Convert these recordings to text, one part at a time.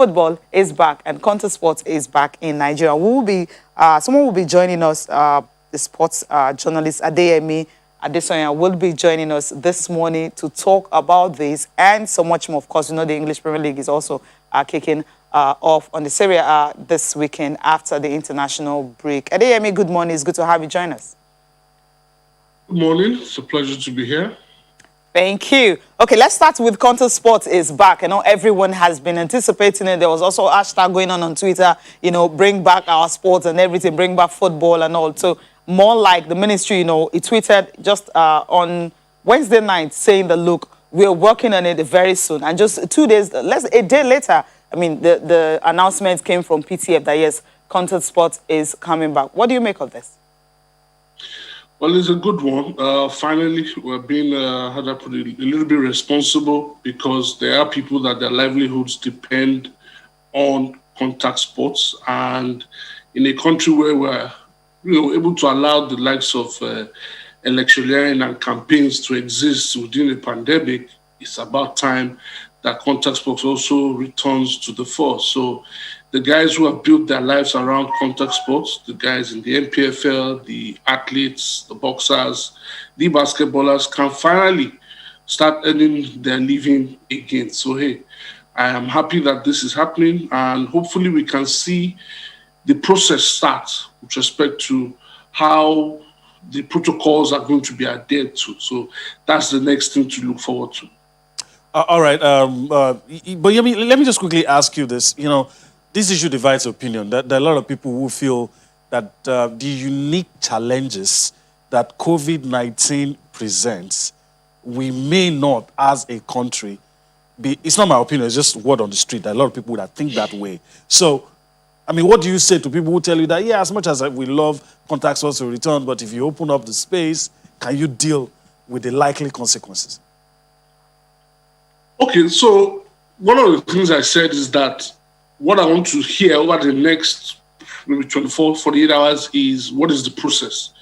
football is back and contact sports is back in Nigeria. Someone will be joining us, the sports journalist Adeyemi Adesoyan will be joining us this morning to talk about this and so much more. Of course, you know the English Premier League is also kicking off on the Serie A this weekend after the international break. Adeyemi, good morning. It's good to have you join us. Good morning. It's a pleasure to be here. Thank you. Okay, let's start with Contact Sports is back. I know everyone has been anticipating it. There was also a hashtag going on Twitter, you know, bring back our sports and everything, bring back football and all. So more like the ministry, you know, it tweeted just on Wednesday night saying that, look, we're working on it very soon. And just 2 days, a day later, I mean, the announcement came from PTF that, yes, Contact Sports is coming back. What do you make of this? Well, it's a good one. Finally, we're being, how do I put it, a little bit responsible because there are people that their livelihoods depend on contact sports. And in a country where we're able to allow the likes of electioneering and campaigns to exist within a pandemic, it's about time that contact sports also returns to the fore. So the guys who have built their lives around contact sports, the guys in the MPFL, the athletes, the boxers, the basketballers can finally start earning their living again. So, hey, I am happy that this is happening and hopefully we can see the process start with respect to how the protocols are going to be adhered to. So that's the next thing to look forward to. All right. But let me just quickly ask you this. You know, this issue divides opinion. There are a lot of people who feel that the unique challenges that COVID-19 presents, we may not, as a country, it's not my opinion, it's just word on the street. There are a lot of people that think that way. So, I mean, what do you say to people who tell you that, yeah, as much as we love contact sports to return, but if you open up the space, can you deal with the likely consequences? Okay, so one of the things I said is that what I want to hear over the next maybe 24, 48 hours is what is the process?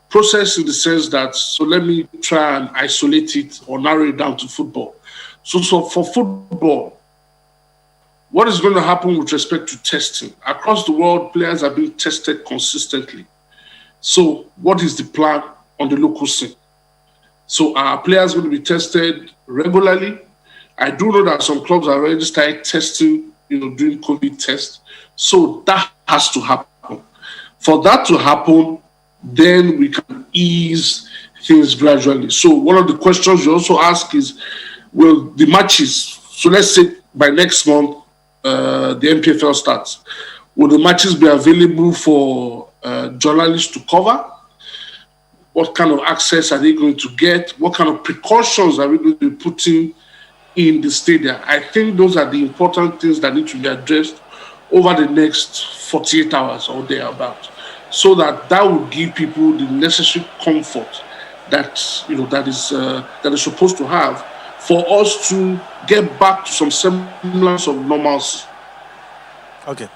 Process in the sense that, so let me try and isolate it or narrow it down to football. So for football, what is going to happen with respect to testing? Across the world, players are being tested consistently. So what is the plan on the local scene? So are players going to be tested regularly? I do know that some clubs are already started testing, doing COVID tests. So that has to happen. For that to happen, then we can ease things gradually. So one of the questions you also ask is, will the matches, so let's say by next month, the MPFL starts, will the matches be available for journalists to cover? What kind of access are they going to get? What kind of precautions are we going to be putting in the stadium? I think those are the important things that need to be addressed over the next 48 hours or thereabout, so that will give people the necessary comfort that that is supposed to have for us to get back to some semblance of normalcy. Okay.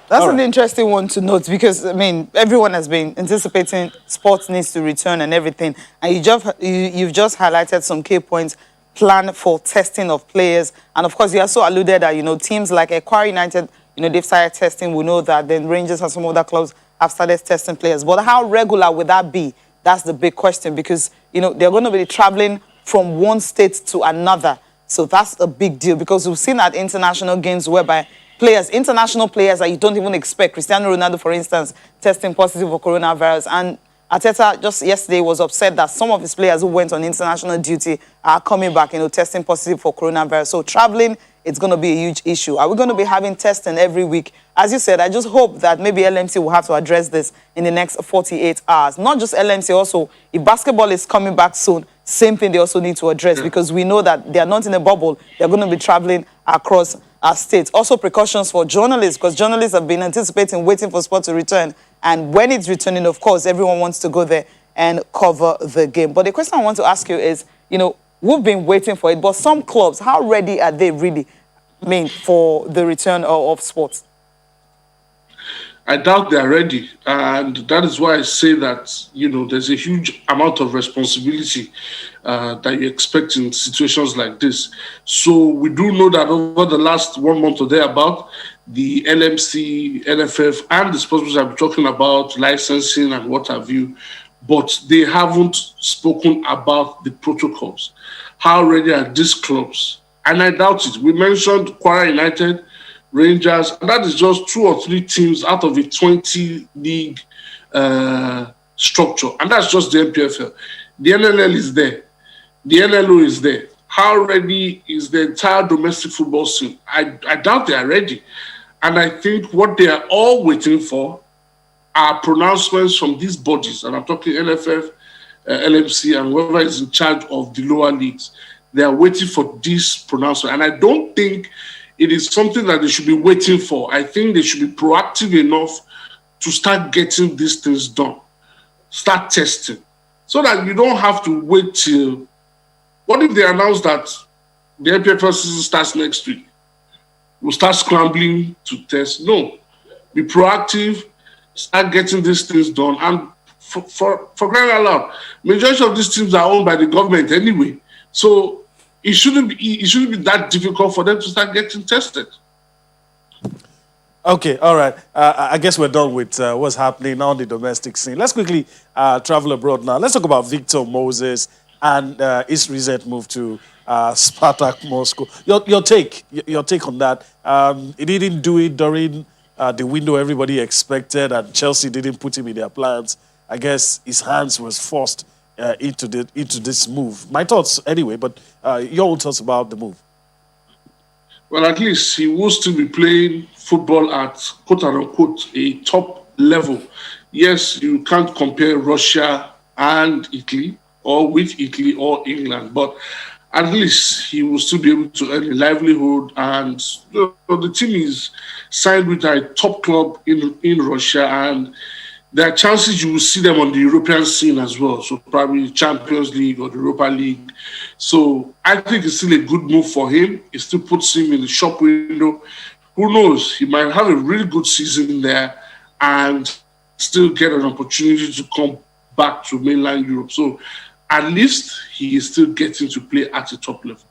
That's an interesting one to note because, I mean, everyone has been anticipating sports needs to return and everything. And you've just highlighted some key points, plan for testing of players. And, of course, you also alluded that, teams like Aqua United, they've started testing. We know that then Rangers and some other clubs have started testing players. But how regular would that be? That's the big question because, they're going to be traveling from one state to another. So that's a big deal because we've seen at international games whereby international players that you don't even expect, Cristiano Ronaldo, for instance, testing positive for coronavirus. And Arteta just yesterday was upset that some of his players who went on international duty are coming back, testing positive for coronavirus. So traveling, it's going to be a huge issue. Are we going to be having testing every week? As you said, I just hope that maybe LMC will have to address this in the next 48 hours. Not just LMC, also, if basketball is coming back soon, same thing they also need to address because we know that they are not in a bubble. They're going to be traveling across our states. Also precautions for journalists because journalists have been anticipating, waiting for sport to return. And when it's returning, of course, everyone wants to go there and cover the game. But the question I want to ask you is, we've been waiting for it, but some clubs, how ready are they really for the return of sports? I doubt they're ready. And that is why I say that, there's a huge amount of responsibility that you expect in situations like this. So we do know that over the last 1 month or thereabout, the LMC, NFF, and the sponsors have been talking about licensing and what have you, but they haven't spoken about the protocols. How ready are these clubs? And I doubt it. We mentioned Kwara United, Rangers, and that is just 2 or 3 teams out of a 20 league structure. And that's just the MPFL. The NNL is there. The NLO is there. How ready is the entire domestic football scene? I doubt they are ready. And I think what they are all waiting for are pronouncements from these bodies. And I'm talking NFF, LMC, and whoever is in charge of the lower leagues. They are waiting for this pronouncement. And I don't think it is something that they should be waiting for. I think they should be proactive enough to start getting these things done, start testing, so that you don't have to wait till. What if they announce that the MPFL season starts next week? We'll start scrambling to test. No, be proactive, start getting these things done. And for crying out loud, majority of these teams are owned by the government anyway. So it shouldn't be that difficult for them to start getting tested. Okay, all right. I guess we're done with what's happening on the domestic scene. Let's quickly travel abroad now. Let's talk about Victor Moses and his recent move to Spartak Moscow. Your take on that. He didn't do it during the window everybody expected, and Chelsea didn't put him in their plans. I guess his hands was forced into this move. My thoughts anyway, but your own thoughts about the move. Well, at least he will still be playing football at quote-unquote a top level. Yes, you can't compare Russia and Italy, or with Italy or England, but at least he will still be able to earn a livelihood. And the team is signed with a top club in Russia, and there are chances you will see them on the European scene as well. So probably Champions League or the Europa League. So I think it's still a good move for him. It still puts him in the shop window. Who knows? He might have a really good season there and still get an opportunity to come back to mainland Europe. So at least he is still getting to play at the top level.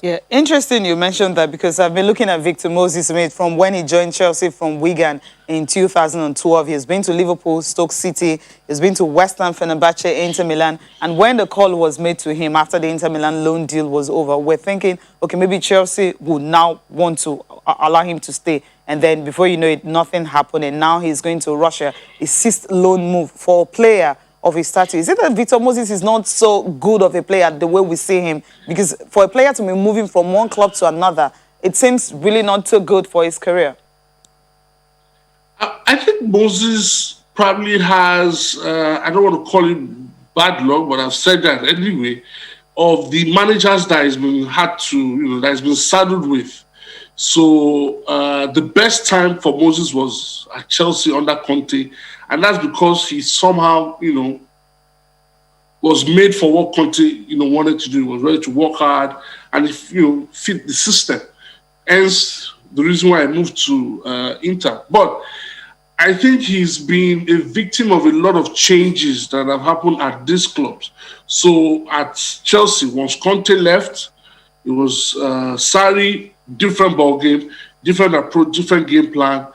Yeah, interesting you mentioned that, because I've been looking at Victor Moses from when he joined Chelsea from Wigan in 2012. He's been to Liverpool, Stoke City, he's been to West Ham, Fenerbahce, Inter Milan. And when the call was made to him after the Inter Milan loan deal was over, we're thinking, okay, maybe Chelsea would now want to allow him to stay. And then before you know it, nothing happened. And now he's going to Russia, his 6th loan move for a player of his stature. Is it that Victor Moses is not so good of a player the way we see him? Because for a player to be moving from one club to another, it seems really not too good for his career. I think Moses probably has, I don't want to call him bad luck, but I've said that anyway, of the managers that he's been that he's been saddled with. So the best time for Moses was at Chelsea under Conte, and that's because he somehow, was made for what Conte, wanted to do. He was ready to work hard and, fit the system. Hence the reason why I moved to Inter. But I think he's been a victim of a lot of changes that have happened at these clubs. So at Chelsea, once Conte left, it was Sarri, different ball game, different approach, different game plan.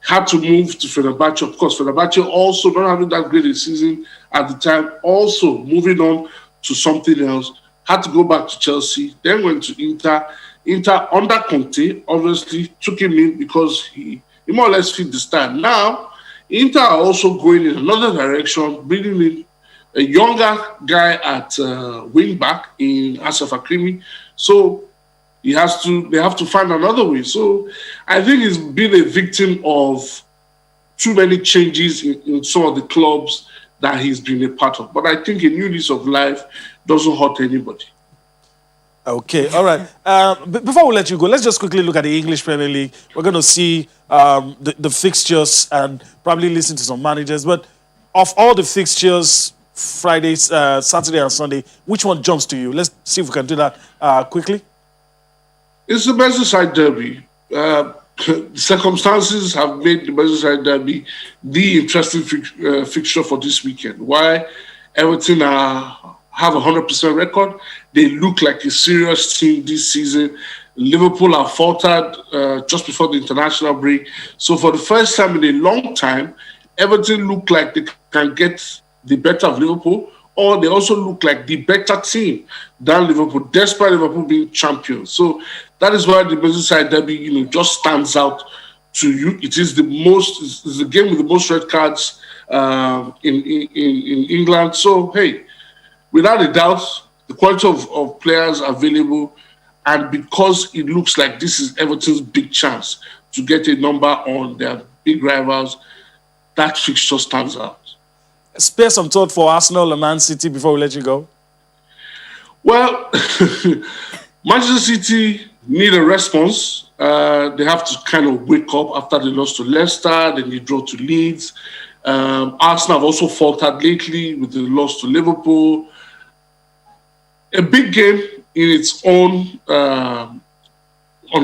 Had to move to Fenerbahce. Of course, Fenerbahce also not having that great a season at the time, also moving on to something else. Had to go back to Chelsea, then went to Inter. Inter under Conte, obviously, took him in because he more or less fit the style. Now, Inter are also going in another direction, bringing in a younger guy at wing back in Ashraf Hakimi. So they have to find another way. So I think he's been a victim of too many changes in some of the clubs that he's been a part of. But I think a new lease of life doesn't hurt anybody. Okay, all right. Before we let you go, let's just quickly look at the English Premier League. We're going to see the fixtures and probably listen to some managers. But of all the fixtures, Fridays, Saturday and Sunday, which one jumps to you? Let's see if we can do that quickly. It's the Merseyside derby. circumstances have made the Merseyside derby the interesting fixture for this weekend. Why Everton have a 100% record. They look like a serious team this season. Liverpool have faltered just before the international break. So for the first time in a long time, Everton look like they can get the better of Liverpool, or they also look like the better team than Liverpool, despite Liverpool being champions. So that is why the Merseyside derby, just stands out to you. It is it's the game with the most red cards in England. So hey, without a doubt, the quality of players available, and because it looks like this is Everton's big chance to get a number on their big rivals, that fixture stands out. Spare some thought for Arsenal and Man City before we let you go. Well, Manchester City need a response. They have to kind of wake up after they lost to Leicester, then they draw to Leeds. Arsenal have also faltered lately with the loss to Liverpool. A big game in its own, on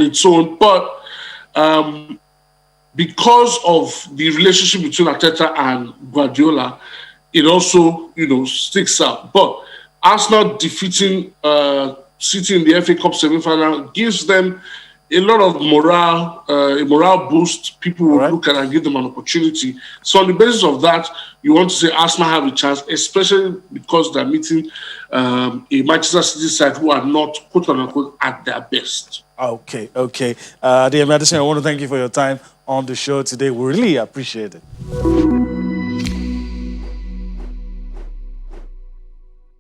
its own, but because of the relationship between Arteta and Guardiola, it also, sticks out. But Arsenal defeating City in the FA Cup semi-final gives them a lot of morale, a morale boost. People will look at and give them an opportunity. So on the basis of that, you want to say Arsenal have a chance, especially because they're meeting a Manchester City side who are not, quote unquote, at their best. Okay. Dear Madison, I want to thank you for your time on the show today. We really appreciate it.